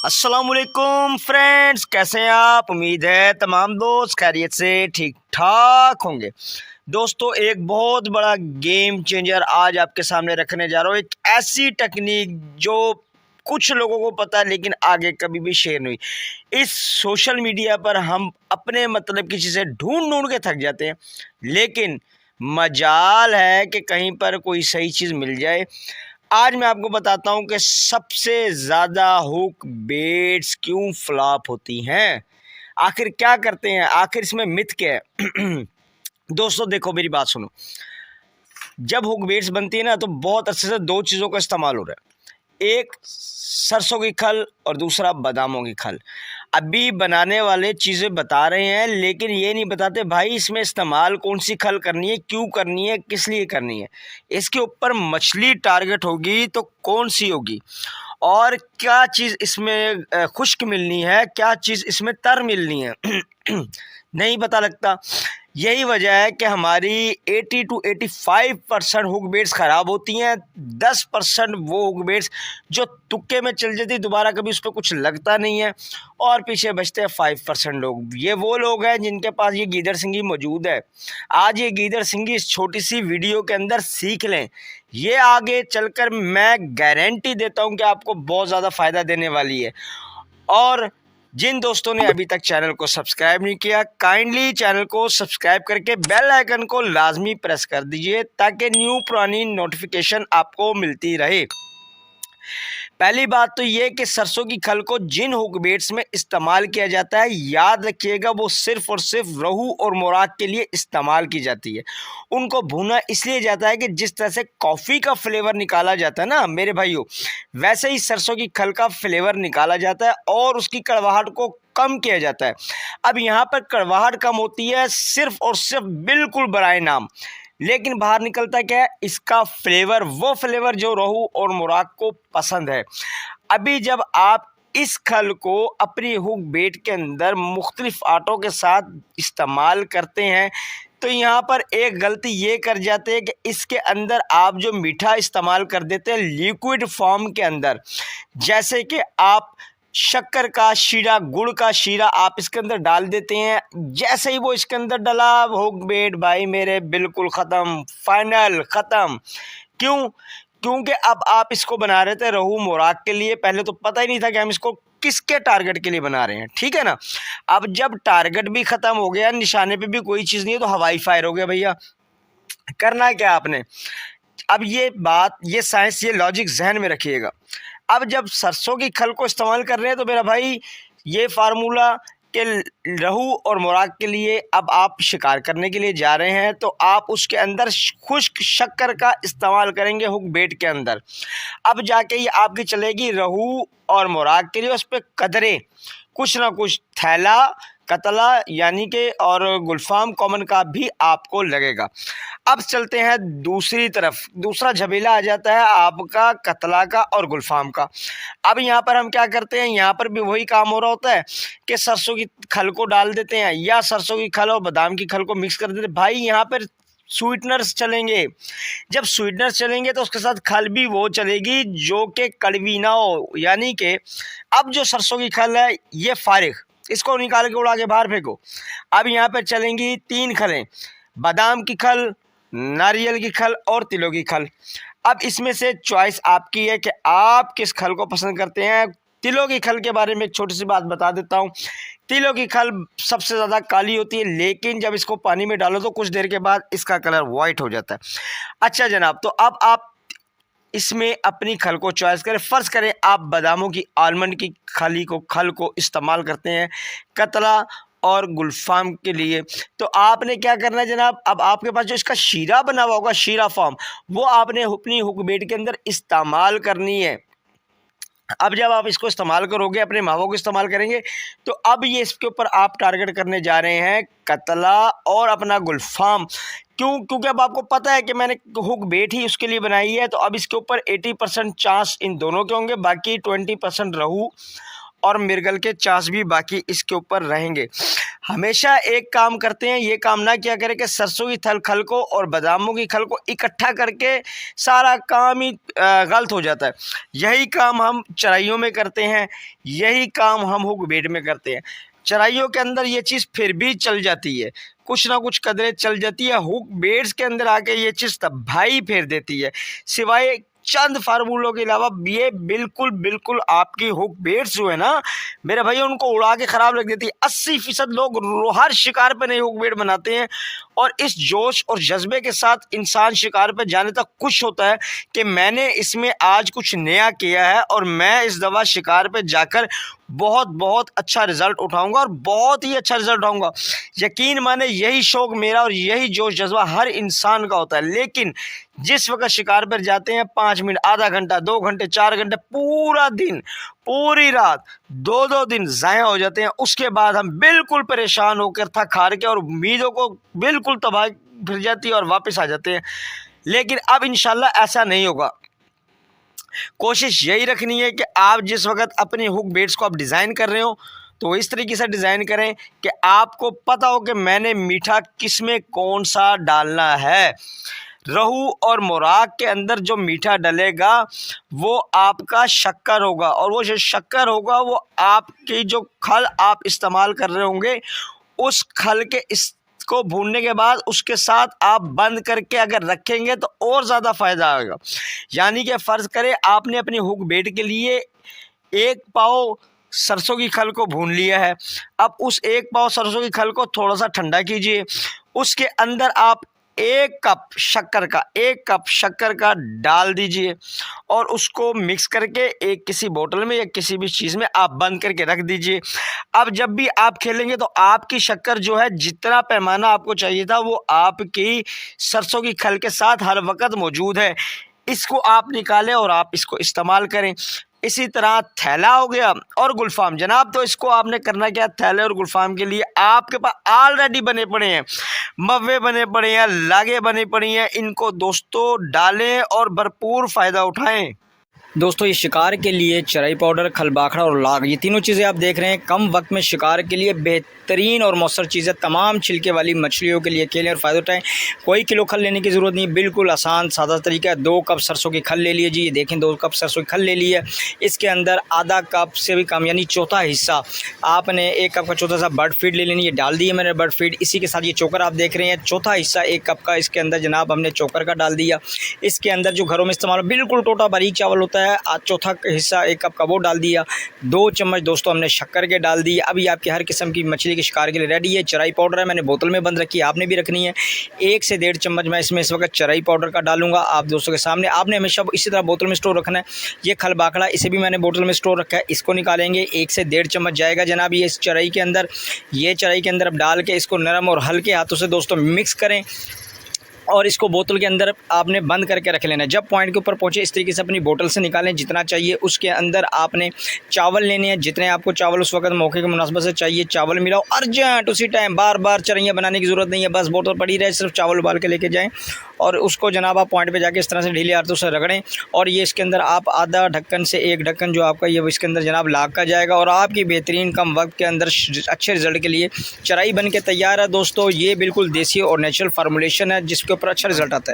अस्सलामुअलैकुम फ्रेंड्स, कैसे हैं आप। उम्मीद है तमाम दोस्त खैरियत से ठीक ठाक होंगे। दोस्तों, एक बहुत बड़ा गेम चेंजर आज आपके सामने रखने जा रहा हूँ। एक ऐसी टेक्निक जो कुछ लोगों को पता है लेकिन आगे कभी भी शेयर नहीं हुई। इस सोशल मीडिया पर हम अपने मतलब की चीज़ें ढूंढ ढूंढ के थक जाते हैं, लेकिन मजाल है कि कहीं पर कोई सही चीज़ मिल जाए। आज मैं आपको बताता हूं कि सबसे ज़्यादा हुक बेट्स क्यों फ्लॉप होती हैं, आखिर क्या करते हैं, आखिर इसमें मिथ क्या है। दोस्तों देखो, मेरी बात सुनो। जब हुक बेट्स बनती है ना, तो बहुत अच्छे से दो चीज़ों का इस्तेमाल हो रहा है। एक सरसों की खल और दूसरा बादामों की खल। अभी बनाने वाले चीज़ें बता रहे हैं, लेकिन ये नहीं बताते भाई इसमें इस्तेमाल कौन सी खल करनी है, क्यों करनी है, किस लिए करनी है। इसके ऊपर मछली टारगेट होगी तो कौन सी होगी, और क्या चीज़ इसमें खुश्क मिलनी है, क्या चीज़ इसमें तर मिलनी है। नहीं पता लगता। यही वजह है कि हमारी 80 to 85% हुक बेट्स ख़राब होती हैं। 10% वो हुक बेट्स जो तुक्के में चल जाती, दोबारा कभी उस पर कुछ लगता नहीं है, और पीछे बचते हैं 5% लोग। ये वो लोग हैं जिनके पास ये गीदड़ सिंगी मौजूद है। आज ये गीदड़ सिंगी इस छोटी सी वीडियो के अंदर सीख लें, ये आगे चलकर मैं गारंटी देता हूँ कि आपको बहुत ज़्यादा फ़ायदा देने वाली है। और जिन दोस्तों ने अभी तक चैनल को सब्सक्राइब नहीं किया, काइंडली चैनल को सब्सक्राइब करके बेल आइकन को लाजमी प्रेस कर दीजिए, ताकि न्यू पुरानी नोटिफिकेशन आपको मिलती रहे। पहली बात तो ये कि सरसों की खल को जिन हुक बेट्स में इस्तेमाल किया जाता है, याद रखिएगा वो सिर्फ और सिर्फ रोहू और मोराक के लिए इस्तेमाल की जाती है। उनको भुना इसलिए जाता है कि जिस तरह से कॉफ़ी का फ्लेवर निकाला जाता है ना मेरे भाइयों, वैसे ही सरसों की खल का फ्लेवर निकाला जाता है और उसकी कड़वाहट को कम किया जाता है। अब यहाँ पर कड़वाहट कम होती है सिर्फ और सिर्फ बिल्कुल बराए नाम, लेकिन बाहर निकलता क्या है, इसका फ्लेवर, वो फ्लेवर जो रोहू और मोराक को पसंद है। अभी जब आप इस खल को अपनी हुक बेट के अंदर मुख्तलिफ आटों के साथ इस्तेमाल करते हैं, तो यहाँ पर एक गलती ये कर जाते हैं कि इसके अंदर आप जो मीठा इस्तेमाल कर देते हैं लिक्विड फॉर्म के अंदर, जैसे कि आप शक्कर का शीरा, गुड़ का शीरा आप इसके अंदर डाल देते हैं। जैसे ही वो इसके अंदर डला, हुक बेट भाई मेरे बिल्कुल ख़त्म, फाइनल ख़त्म। क्यों? क्योंकि अब आप इसको बना रहे थे रोहू मोराक के लिए, पहले तो पता ही नहीं था कि हम इसको किसके टारगेट के लिए बना रहे हैं, ठीक है ना। अब जब टारगेट भी ख़त्म हो गया, निशाने पे भी कोई चीज़ नहीं है, तो हवाई फायर हो गया भैया। करना क्या आपने, अब ये बात, ये साइंस, ये लॉजिक जहन में रखिएगा। अब जब सरसों की खल को इस्तेमाल कर रहे हैं, तो मेरा भाई ये फार्मूला कि रोहू और मोराक के लिए अब आप शिकार करने के लिए जा रहे हैं, तो आप उसके अंदर खुश्क शक्कर का इस्तेमाल करेंगे हुक बेट के अंदर। अब जाके ये आपकी चलेगी रोहू और मोराक के लिए, उस पर कदरे कुछ ना कुछ थैला, कतला यानी कि और गुलफाम कॉमन का भी आपको लगेगा। अब चलते हैं दूसरी तरफ, दूसरा झमेला आ जाता है आपका कतला का और गुलफाम का। अब यहाँ पर हम क्या करते हैं, यहाँ पर भी वही काम हो रहा होता है कि सरसों की खल को डाल देते हैं, या सरसों की खल और बादाम की खल को मिक्स कर देते हैं। भाई यहाँ पर स्वीटनर्स चलेंगे। जब स्वीटनर्स चलेंगे तो उसके साथ खल भी वो चलेगी जो कि कड़वी ना हो, यानी कि अब जो सरसों की खल है ये फारिग, इसको निकाल के उड़ा के बाहर फेंको। अब यहाँ पर चलेंगी 3 खलें, बादाम की खल, नारियल की खल और तिलों की खल। अब इसमें से चॉइस आपकी है कि आप किस खल को पसंद करते हैं। तिलों की खल के बारे में एक छोटी सी बात बता देता हूँ। तिलों की खल सबसे ज़्यादा काली होती है, लेकिन जब इसको पानी में डालो तो कुछ देर के बाद इसका कलर वाइट हो जाता है। अच्छा जनाब, तो अब आप इसमें अपनी खल को चॉइस करें। फ़र्ज़ करें आप बादामों की, आलमंड की खल को इस्तेमाल करते हैं कतला और गुलफाम के लिए, तो आपने क्या करना है जनाब, अब आपके पास जो इसका शीरा बना हुआ होगा, शीरा फॉर्म, वो आपने अपनी हुक बेट के अंदर इस्तेमाल करनी है। अब जब आप इसको इस्तेमाल करोगे, अपने मावों को इस्तेमाल करेंगे, तो अब ये इसके ऊपर आप टारगेट करने जा रहे हैं कतला और अपना गुलफाम। क्यों? क्योंकि अब आपको पता है कि मैंने हुक बेट ही उसके लिए बनाई है, तो अब इसके ऊपर 80% चांस इन दोनों के होंगे, बाकी 20% रोहू और मिर्गल के चांस भी बाकी इसके ऊपर रहेंगे। हमेशा एक काम करते हैं, ये काम ना किया करें कि सरसों की खल को और बादामों की खल को इकट्ठा करके सारा काम ही गलत हो जाता है। यही काम हम चराइयों में करते हैं, यही काम हम हुक बेड में करते हैं। चराइयों के अंदर ये चीज़ फिर भी चल जाती है, कुछ ना कुछ कदरें चल जाती है। हुक बेड्स के अंदर आके ये चीज़ तबाही फेर देती है। सिवाय चंद फार्मूलों के अलावा ये बिल्कुल आपकी हुक बेड्स जो है ना मेरे भाई, उनको उड़ा के ख़राब रख देती है। 80% लोग हर शिकार पे नई हुक बेड बनाते हैं और इस जोश और जज्बे के साथ इंसान शिकार पे जाने तक खुश होता है कि मैंने इसमें आज कुछ नया किया है और मैं इस दफ़ा शिकार पे जाकर बहुत अच्छा रिज़ल्ट उठाऊंगा और बहुत ही अच्छा रिज़ल्ट उठाऊंगा। यकीन माने यही शौक़ मेरा और यही जोश जज्बा हर इंसान का होता है। लेकिन जिस वक्त शिकार पर जाते हैं 5 मिनट, आधा घंटा, 2 घंटे, 4 घंटे, पूरा दिन, पूरी रात, 2 दिन ज़ाया हो जाते हैं। उसके बाद हम बिल्कुल परेशान होकर थक हार के और उम्मीदों को बिल्कुल तबाह फिर जाती है और वापस आ जाते हैं। लेकिन अब इंशाल्लाह ऐसा नहीं होगा। कोशिश यही रखनी है कि आप जिस वक्त अपनी हुक बेड्स को आप डिज़ाइन कर रहे हो तो इस तरीके से डिज़ाइन करें कि आपको पता हो कि मैंने मीठा किस में कौन सा डालना है। रहू और मुराग के अंदर जो मीठा डलेगा वो आपका शक्कर होगा और वो जो शक्कर होगा वो आपकी जो खल आप इस्तेमाल कर रहे होंगे उस खल के को भूनने के बाद उसके साथ आप बंद करके अगर रखेंगे तो और ज़्यादा फ़ायदा आएगा। यानी कि फ़र्ज़ करें आपने अपनी हुक बेड के लिए 1 पाव सरसों की खल को भून लिया है। अब उस 1 पाव सरसों की खल को थोड़ा सा ठंडा कीजिए, उसके अंदर आप 1 कप शक्कर का डाल दीजिए और उसको मिक्स करके एक किसी बोतल में या किसी भी चीज़ में आप बंद करके रख दीजिए। अब जब भी आप खेलेंगे तो आपकी शक्कर जो है जितना पैमाना आपको चाहिए था वो आपकी सरसों की खल के साथ हर वक्त मौजूद है। इसको आप निकालें और आप इसको इस्तेमाल करें। इसी तरह थैला हो गया और गुलफाम जनाब, तो इसको आपने करना क्या, थैले और गुलफाम के लिए आपके पास ऑलरेडी बने पड़े हैं, मव्वे बने पड़े हैं, लागे बने पड़ी हैं। इनको दोस्तों डालें और भरपूर फ़ायदा उठाएं। दोस्तों ये शिकार के लिए चराई पाउडर, खल बाखड़ा और लाग, ये तीनों चीज़ें आप देख रहे हैं कम वक्त में शिकार के लिए बेहतरीन और मौसर चीज़ें। तमाम छिलके वाली मछलियों के लिए खेलें और फ़ायदा उठाएं। कोई किलो खल लेने की ज़रूरत नहीं, बिल्कुल आसान सादा तरीका है। 2 कप सरसों की खल ले लीजिए, ये देखें 2 कप सरसों की खल ले ली है। इसके अंदर आधा कप से भी कम यानी चौथा हिस्सा आपने 1 कप का चौथा सा बर्ड फीड ले लेनी है, डाल दी है मैंने बर्ड फीड। इसी के साथ ये चोकर आप देख रहे हैं, चौथा हिस्सा 1 कप का इसके अंदर जनाब हमने चोकर का डाल दिया। इसके अंदर जो घरों में इस्तेमाल बिल्कुल टोटा बारीक चावल होता है, चौथा हिस्सा 1 कप का वो डाल दिया। 2 चम्मच दोस्तों हमने शक्कर के डाल दिए। अभी आपकी हर किस्म की मछली के शिकार के लिए रेडी है। चराई पाउडर है, मैंने बोतल में बंद रखी है, आपने भी रखनी है। 1 से 1.5 चम्मच मैं इसमें इस वक्त चराई पाउडर का डालूंगा आप दोस्तों के सामने। आपने हमेशा इसी तरह बोतल में स्टोर रखना है। ये खल बाखड़ा, इसे भी मैंने बोतल में स्टोर रखा है, इसको निकालेंगे। 1 से 1.5 चम्मच जाएगा जनाब ये इस चराई के अंदर। ये चराई के अंदर अब डाल के इसको नरम और हल्के हाथों से दोस्तों मिक्स करें और इसको बोतल के अंदर आपने बंद करके रख लेना है। जब पॉइंट के ऊपर पहुंचे इस तरीके से अपनी बोतल से निकालें जितना चाहिए। उसके अंदर आपने चावल लेने हैं, जितने आपको चावल उस वक्त मौके के मुनासबत से चाहिए चावल मिलाओ अर्जेंट उसी टाइम। बार बार चरैयाँ बनाने की ज़रूरत नहीं है, बस बोतल पड़ी रहे, सिर्फ चावल उबाल के लेके जाएँ और उसको जनाब आप पॉइंट पर जाके इस तरह से ढीले हाथों से रगड़ें। और ये इसके अंदर आप आधा ढक्कन से 1 ढक्कन जो आपका ये इसके अंदर जनाब लाग का जाएगा और आपकी बेहतरीन कम वक्त के अंदर अच्छे रिजल्ट के लिए चराई बन के तैयार है। दोस्तों ये बिल्कुल देसी और नेचुरल फार्मूलेशन है जिसके ऊपर अच्छा रिजल्ट आता है।